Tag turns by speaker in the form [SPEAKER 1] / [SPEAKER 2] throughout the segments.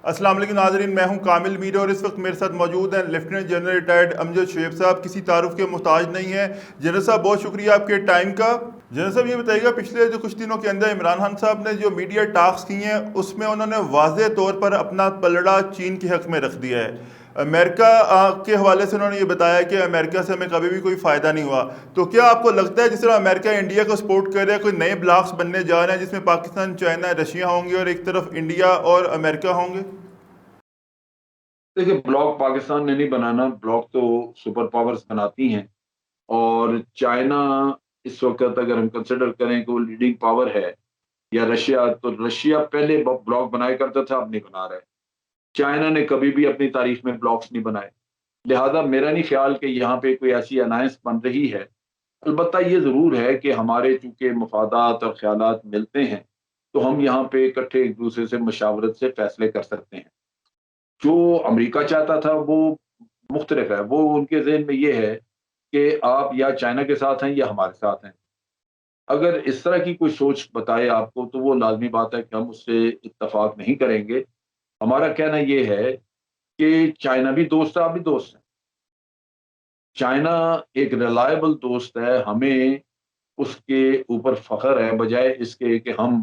[SPEAKER 1] السلام علیکم ناظرین، میں ہوں کامل میر اور اس وقت میرے ساتھ موجود ہیں لیفٹیننٹ جنرل ریٹائرڈ امجد شعیب صاحب. کسی تعارف کے محتاج نہیں ہیں. جنرل صاحب بہت شکریہ آپ کے ٹائم کا. جنرل صاحب یہ بتائیے گا، پچھلے جو کچھ دنوں کے اندر عمران خان صاحب نے جو میڈیا ٹاکس کی ہیں اس میں انہوں نے واضح طور پر اپنا پلڑا چین کے حق میں رکھ دیا ہے. امریکہ کے حوالے سے انہوں نے یہ بتایا کہ امریکہ سے ہمیں کبھی بھی کوئی فائدہ نہیں ہوا. تو کیا آپ کو لگتا ہے جس طرح امریکہ انڈیا کو سپورٹ کر رہا ہے، کوئی نئے بلاکس بننے جا رہے ہیں جس میں پاکستان، چائنا، رشیا ہوں گے اور ایک طرف انڈیا اور امریکہ ہوں گے؟
[SPEAKER 2] دیکھیں، بلاک پاکستان نے نہیں بنانا، بلاک تو سپر پاورز بناتی ہیں. اور چائنا اس وقت اگر ہم کنسیڈر کریں کہ وہ لیڈنگ پاور ہے، یا رشیا، تو رشیا پہلے بلاک بنایا کرتا تھا، اب نہیں بنا رہا ہے. چائنا نے کبھی بھی اپنی تاریخ میں بلاکس نہیں بنائے. لہذا میرا نہیں خیال کہ یہاں پہ کوئی ایسی الائنس بن رہی ہے. البتہ یہ ضرور ہے کہ ہمارے چونکہ مفادات اور خیالات ملتے ہیں، تو ہم یہاں پہ اکٹھے ایک دوسرے سے مشاورت سے فیصلے کر سکتے ہیں. جو امریکہ چاہتا تھا وہ مختلف ہے. وہ ان کے ذہن میں یہ ہے کہ آپ یا چائنا کے ساتھ ہیں یا ہمارے ساتھ ہیں. اگر اس طرح کی کوئی سوچ بتائے آپ کو، تو وہ لازمی بات ہے کہ ہم اس سے اتفاق نہیں کریں گے. ہمارا کہنا یہ ہے کہ چائنا بھی دوست ہے، آپ بھی دوست ہیں. چائنا ایک ریلائبل دوست ہے. ہمیں اس کے اوپر فخر ہے، بجائے اس کے کہ ہم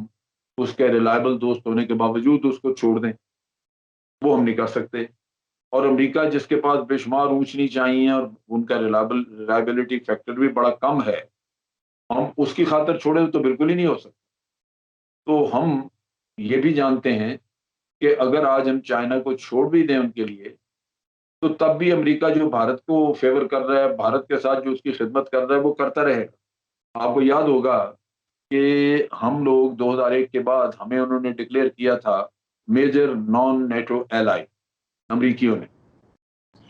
[SPEAKER 2] اس کے ریلائبل دوست ہونے کے باوجود اس کو چھوڑ دیں. وہ ہم نہیں کر سکتے. اور امریکہ جس کے پاس بے شمار اونچ نیچ آئی ہیں اور ان کا ریلائبلٹی فیکٹر بھی بڑا کم ہے، ہم اس کی خاطر چھوڑے تو بالکل ہی نہیں ہو سکتا. تو ہم یہ بھی جانتے ہیں کہ اگر آج ہم چائنا کو چھوڑ بھی دیں ان کے لیے، تو تب بھی امریکہ جو بھارت کو فیور کر رہا ہے، بھارت کے ساتھ جو اس کی خدمت کر رہا ہے، وہ کرتا رہے گا. آپ کو یاد ہوگا کہ ہم لوگ 2001 کے بعد ہمیں انہوں نے ڈکلیئر کیا تھا میجر نان نیٹو ایلائی، امریکیوں نے.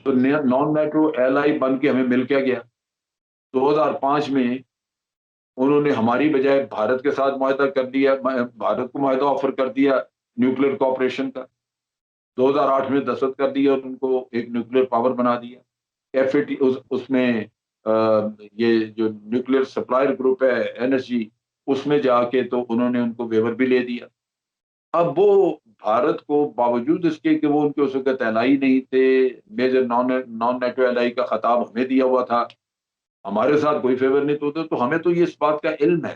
[SPEAKER 2] تو نان نیٹو ایلائی بن کے ہمیں مل کیا گیا. 2005 میں انہوں نے ہماری بجائے بھارت کے ساتھ معاہدہ کر دیا، بھارت کو معاہدہ آفر کر دیا نیوکلیر کوآپریشن کا. 2008 میں دستخط کر دیا اور ان کو ایک نیوکلیر پاور بنا دیا. ایف اے ٹی اس میں یہ جو نیوکلیر سپلائر گروپ ہے NSG، اس میں جا کے تو انہوں نے ان کو ویور بھی لے دیا. اب وہ بھارت کو باوجود اس کے کہ وہ ان کے اس وقت الائی نہیں تھے، میجر نان نیٹو الائی کا خطاب ہمیں دیا ہوا تھا، ہمارے ساتھ کوئی فیور نہیں تو ہمیں تو یہ اس بات کا علم ہے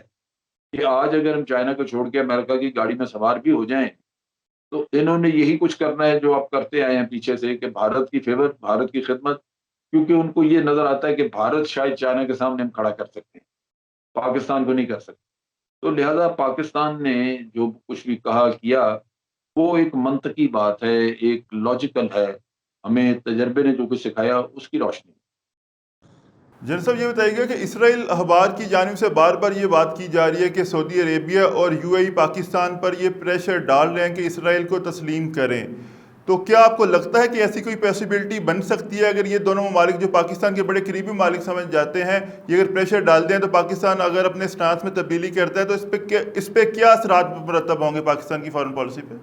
[SPEAKER 2] کہ آج اگر ہم چائنا کو چھوڑ کے امریکہ کی گاڑی میں سوار بھی ہو جائیں، تو انہوں نے یہی کچھ کرنا ہے جو آپ کرتے آئے ہیں پیچھے سے، کہ بھارت کی فیور، بھارت کی خدمت. کیونکہ ان کو یہ نظر آتا ہے کہ بھارت شاید چائنا کے سامنے ہم کھڑا کر سکتے ہیں، پاکستان کو نہیں کر سکتے. تو لہذا پاکستان نے جو کچھ بھی کہا کیا، وہ ایک منطقی بات ہے، ایک لاجیکل ہے. ہمیں تجربے نے جو کچھ سکھایا اس کی روشنی.
[SPEAKER 1] جنرل صاحب یہ بتائیے گا کہ اسرائیل اخبار کی جانب سے بار بار یہ بات کی جا رہی ہے کہ سعودی عربیہ اور UAE پاکستان پر یہ پریشر ڈال رہے ہیں کہ اسرائیل کو تسلیم کریں. تو کیا آپ کو لگتا ہے کہ ایسی کوئی پاسبلٹی بن سکتی ہے اگر یہ دونوں ممالک جو پاکستان کے بڑے قریبی ممالک سمجھ جاتے ہیں، یہ اگر پریشر ڈالتے ہیں تو پاکستان اگر اپنے سٹانس میں تبدیلی کرتا ہے تو اس پہ کیا اثرات مرتب ہوں گے پاکستان کی فارن پالیسی پہ؟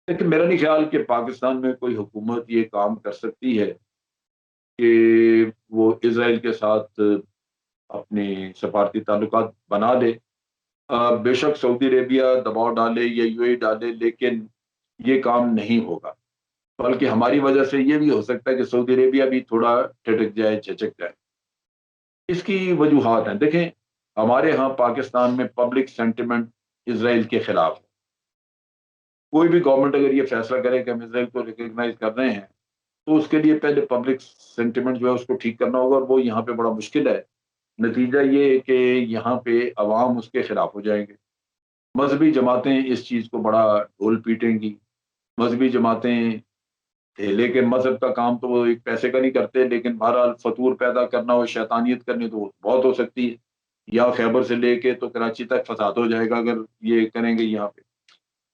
[SPEAKER 2] لیکن میرا نہیں خیال کہ پاکستان میں کوئی حکومت یہ کام کر سکتی ہے کہ وہ اسرائیل کے ساتھ اپنے سفارتی تعلقات بنا لے. بے شک سعودی عربیہ دباؤ ڈالے یا UAE ڈالے، لیکن یہ کام نہیں ہوگا. بلکہ ہماری وجہ سے یہ بھی ہو سکتا ہے کہ سعودی عربیہ بھی تھوڑا ٹھٹک جائے، چچک جائے. اس کی وجوہات ہیں. دیکھیں، ہمارے ہاں پاکستان میں پبلک سینٹیمنٹ اسرائیل کے خلاف ہے. کوئی بھی گورنمنٹ اگر یہ فیصلہ کرے کہ ہم اسرائیل کو ریکگنائز کر رہے ہیں، تو اس کے لیے پہلے پبلک سینٹیمنٹ جو ہے اس کو ٹھیک کرنا ہوگا، اور وہ یہاں پہ بڑا مشکل ہے. نتیجہ یہ ہے کہ یہاں پہ عوام اس کے خلاف ہو جائیں گے. مذہبی جماعتیں اس چیز کو بڑا ڈھول پیٹیں گی. مذہبی جماعتیں، لیکن مذہب کا کام تو وہ ایک پیسے کا نہیں کرتے، لیکن بہرحال فتور پیدا کرنا ہو، شیطانیت کرنی تو بہت ہو سکتی ہے. یا خیبر سے لے کے تو کراچی تک فساد ہو جائے گا اگر یہ کریں گے یہاں پہ.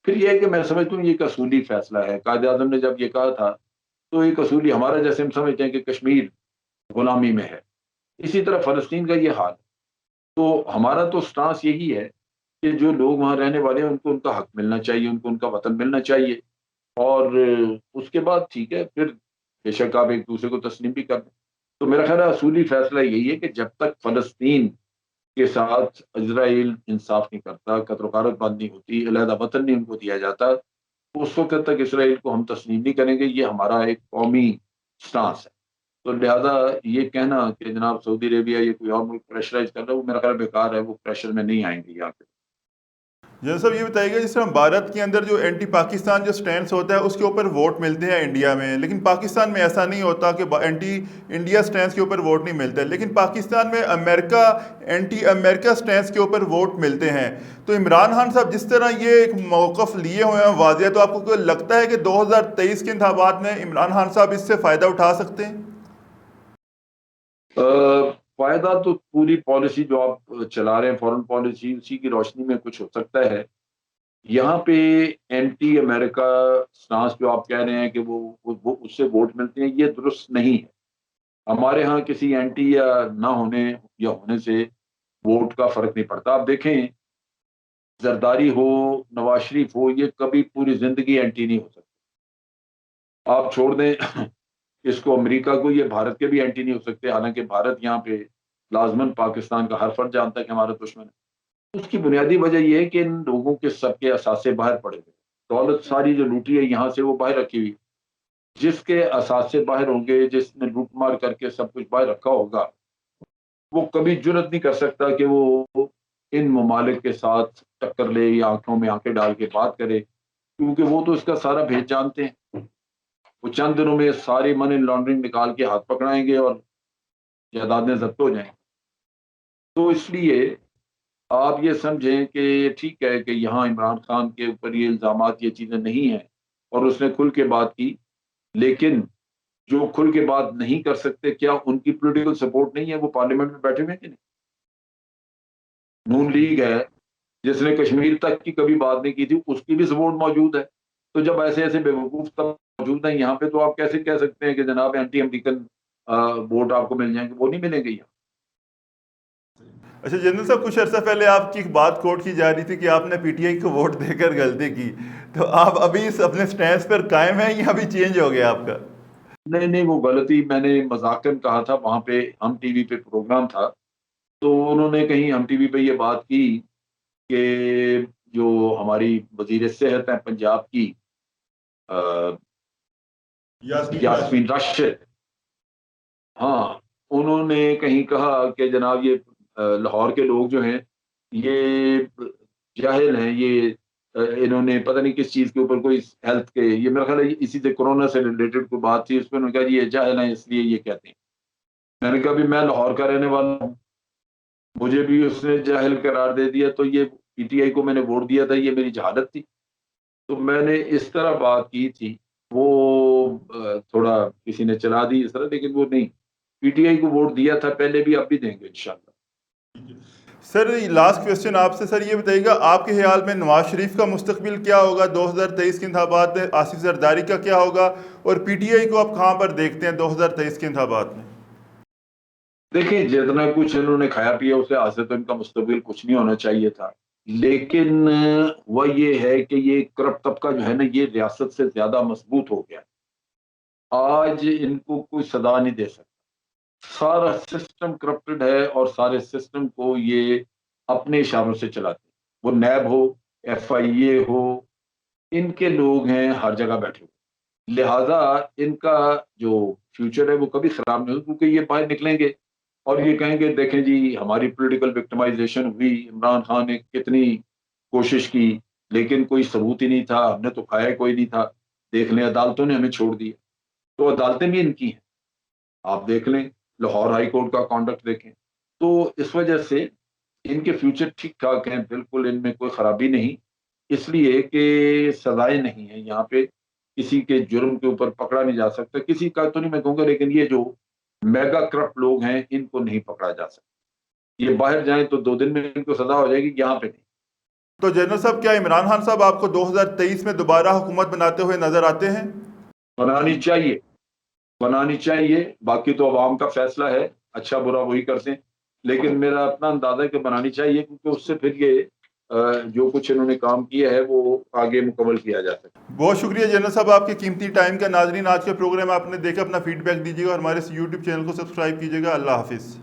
[SPEAKER 2] پھر یہ ہے کہ میں سمجھتا ہوں یہ ایک اصولی فیصلہ ہے. قائد اعظم نے جب یہ کہا تھا تو ایک اصولی، ہمارا جیسے ہم سمجھتے ہیں کہ کشمیر غلامی میں ہے، اسی طرح فلسطین کا یہ حال. تو ہمارا تو سٹانس یہی ہے کہ جو لوگ وہاں رہنے والے ہیں ان کو ان کا حق ملنا چاہیے، ان کو ان کا وطن ملنا چاہیے. اور اس کے بعد ٹھیک ہے، پھر بے شک آپ ایک دوسرے کو تسلیم بھی کر دیں. تو میرا خیال ہے اصولی فیصلہ یہی ہے کہ جب تک فلسطین کے ساتھ اسرائیل انصاف نہیں کرتا، قطر و غارت بند نہیں ہوتی، علیحدہ وطن نہیں ان کو دیا جاتا، اس वक्त तक इसराइल को हम तस्लीम नहीं करेंगे, ये हमारा एक कौमी स्टांस है। तो लिहाजा ये कहना कि जनाब सऊदी अरेबिया या कोई और मुल्क प्रेशराइज कर रहा है, वो मेरा ख्याल बेकार है, वो प्रेशर में नहीं आएंगे यहाँ पे।
[SPEAKER 1] जनरल साहब ये बताइएगा, जिस तरह भारत के अंदर जो एंटी पाकिस्तान जो स्टैंड होता है उसके ऊपर वोट मिलते हैं इंडिया में, लेकिन पाकिस्तान में ऐसा नहीं होता कि एंटी इंडिया स्टैंड के ऊपर वोट नहीं मिलता है, लेकिन पाकिस्तान में अमेरिका एंटी अमेरिका स्टैंड के ऊपर वोट मिलते हैं। तो इमरान खान साहब जिस तरह ये एक मौक़िफ़ लिए हुए हैं वाज़ेह, तो आपको कोई लगता है कि 2023 के इंतखाबात में इमरान खान साहब इससे फ़ायदा उठा सकते हैं?
[SPEAKER 2] फायदा तो पूरी पॉलिसी जो आप चला रहे हैं, फॉरेन पॉलिसी, उसी की रोशनी में कुछ हो सकता है। यहाँ पे एंटी अमेरिका स्टांस जो आप कह रहे हैं कि वो उससे वोट मिलते हैं, ये दुरुस्त नहीं है। हमारे यहाँ किसी एंटी या ना होने या होने से वोट का फर्क नहीं पड़ता। आप देखें, जरदारी हो, नवाज शरीफ हो, ये कभी पूरी जिंदगी एंटी नहीं हो सकते। आप छोड़ दें इसको अमेरिका को, ये भारत के भी एंटी नहीं हो सकते, हालांकि भारत यहाँ पे लाजमन पाकिस्तान का हर फर्द जानता है कि हमारा दुश्मन है। उसकी बुनियादी वजह यह है कि इन लोगों के सबके असासे बाहर पड़े हुए, दौलत सारी जो लूटी है यहाँ से वो बाहर रखी हुई। जिसके असासे बाहर होंगे, जिसने लूट मार करके सब कुछ बाहर रखा होगा, वो कभी जुर्रत नहीं कर सकता कि वो इन ममालिक के साथ टक्कर ले या आंखों में आंखें डाल के बात करे, क्योंकि वो तो इसका सारा भेद जानते हैं। वो चंद दिनों में सारी मनी लॉन्ड्रिंग निकाल के हाथ पकड़ाएंगे और जायदादें जब्त हो जाएंगी। तो इसलिए आप ये समझें कि ठीक है कि यहाँ इमरान खान के ऊपर ये इल्ज़ामात, ये चीज़ें नहीं हैं और उसने खुल के बात की, लेकिन जो खुल के बात नहीं कर सकते, क्या उनकी पॉलिटिकल सपोर्ट नहीं है? वो पार्लियामेंट में बैठे हुए हैं कि नहीं? नून लीग है, जिसने कश्मीर तक की कभी बात नहीं की थी, उसकी भी सपोर्ट मौजूद है। तो जब ऐसे ऐसे बेवकूफ तब मौजूद हैं यहाँ पे, तो आप कैसे कह सकते हैं कि जनाब एंटी अमेरिकन वोट आपको मिल जाएंगे? वो नहीं मिलेंगे यहाँ।
[SPEAKER 1] अच्छा जनरल साहब, कुछ अर्सा पहले आपकी एक बात कोट की जा रही थी कि आपने पीटीआई को वोट देकर गलती की, तो आप अभी इस अपने स्टैंड पर कायम हैं या अभी चेंज हो गया आपका?
[SPEAKER 2] नहीं नहीं, वो गलती मैंने मजाकन कहा था, वहां पे हम टीवी पे प्रोग्राम था, तो उन्होंने कहीं हम टीवी पे ये बात की कि जो हमारी वजीर सेहत है पंजाब की, अ,
[SPEAKER 1] यास्मीन राशिद।
[SPEAKER 2] यास्मीन राशिद, हाँ, उन्होंने कहीं कहा कि जनाब ये लाहौर के लोग जो हैं ये जाहिल हैं, ये इन्होंने पता नहीं किस चीज़ के ऊपर कोई हेल्थ के, ये मेरा ख्याल है इसी से कोरोना से रिलेटेड कोई बात थी, उस पर उन्होंने कहा ये जाहिल हैं इसलिए ये कहते हैं। मैंने कहा भी मैं लाहौर का रहने वाला हूँ, मुझे भी उसने जाहिल करार दे दिया, तो ये पीटीआई को मैंने वोट दिया था, ये मेरी जहालत थी। तो मैंने इस तरह बात की थी, वो थोड़ा किसी ने चला दी इस तरह, लेकिन वो नहीं, पीटीआई को वोट दिया था पहले भी, अब भी देंगे इंशाल्लाह।
[SPEAKER 1] सर लास्ट क्वेश्चन आपसे, सर ये बताइएगा आपके ख्याल में नवाज शरीफ का मुस्तकबिल क्या होगा 2023 के इंतखाबात में, आसिफ जरदारी का क्या होगा, और पीटीआई को आप कहाँ पर देखते हैं 2023 के इंतखाबात में?
[SPEAKER 2] देखिए, जितना कुछ इन्होंने खाया पिया उसे आज से तो इनका मुस्तकबिल कुछ नहीं होना चाहिए था, लेकिन वह ये है कि ये करप्ट तबका जो है ना, ये रियासत से ज्यादा मजबूत हो गया। आज इनको कोई सदा नहीं दे सकता, सारा सिस्टम करप्टेड है और सारे सिस्टम को ये अपने इशारों से चलाते हैं। वो नैब हो, एफआईए हो, इनके लोग हैं हर जगह बैठे हुए, लिहाजा इनका जो फ्यूचर है वो कभी खराब नहीं होगा, क्योंकि ये बाहर निकलेंगे और ये कहेंगे देखें जी हमारी पॉलिटिकल विक्टिमाइजेशन हुई, इमरान खान ने कितनी कोशिश की, लेकिन कोई सबूत ही नहीं था, हमने तो खाया कोई नहीं था, देख लें अदालतों ने हमें छोड़ दिया। तो अदालतें भी इनकी हैं, आप देख लें, लाहौर हाई कोर्ट का कॉन्डक्ट देखें। तो इस वजह से इनके फ्यूचर ठीक ठाक हैं, बिल्कुल इनमें कोई खराबी नहीं, इसलिए कि सजाएं नहीं है यहाँ पे, किसी के जुर्म के ऊपर पकड़ा नहीं जा सकता, किसी का तो नहीं मैं कहूँगा, लेकिन ये जो मेगा करप्ट लोग हैं इनको नहीं पकड़ा जा सकता। ये बाहर जाएं तो 2 दिन में इनको सजा हो जाएगी, यहाँ पे नहीं।
[SPEAKER 1] तो जनरल साहब, क्या इमरान खान साहब आपको 2023 में दोबारा हुकूमत बनाते हुए नजर आते हैं?
[SPEAKER 2] बनानी चाहिए, बनानी चाहिए, बाकी तो अवाम का फैसला है, अच्छा बुरा वही करते हैं, लेकिन मेरा अपना अंदाजा है कि बनानी चाहिए, क्योंकि उससे फिर ये जो कुछ इन्होंने काम किया है वो आगे मुकम्मल किया जा सकता है।
[SPEAKER 1] बहुत शुक्रिया जनरल साहब आपके कीमती टाइम का। नाजरीन, आज का प्रोग्राम आपने देखा, अपना फीडबैक दीजिएगा और हमारे यूट्यूब चैनल को सब्सक्राइब कीजिएगा। अल्लाह हाफिज़।